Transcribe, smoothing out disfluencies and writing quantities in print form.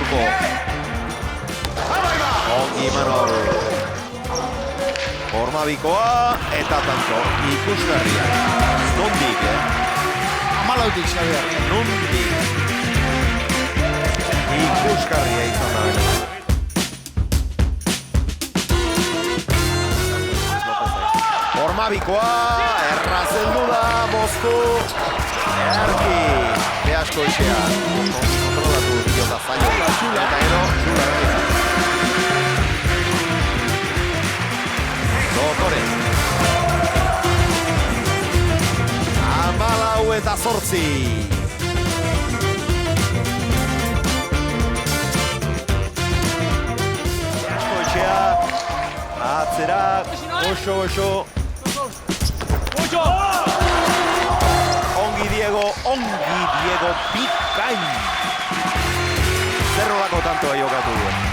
gaurko. Ongi Imanol. Formabikoa eta tanto ikusgarria. Nondik, Amalautik, Xabier. Nondik. Ikusgarria izan da bera. Formabikoa, errazeldu da, moztu. Erki, behasko itxea. Kontrolatu diota zailo. Eta gero, Xula erraizan. Dotore. 14. Behasko itxea. Atzera, oso. Ongi Diego bikain. Zer nolako tantoa jokatu duen.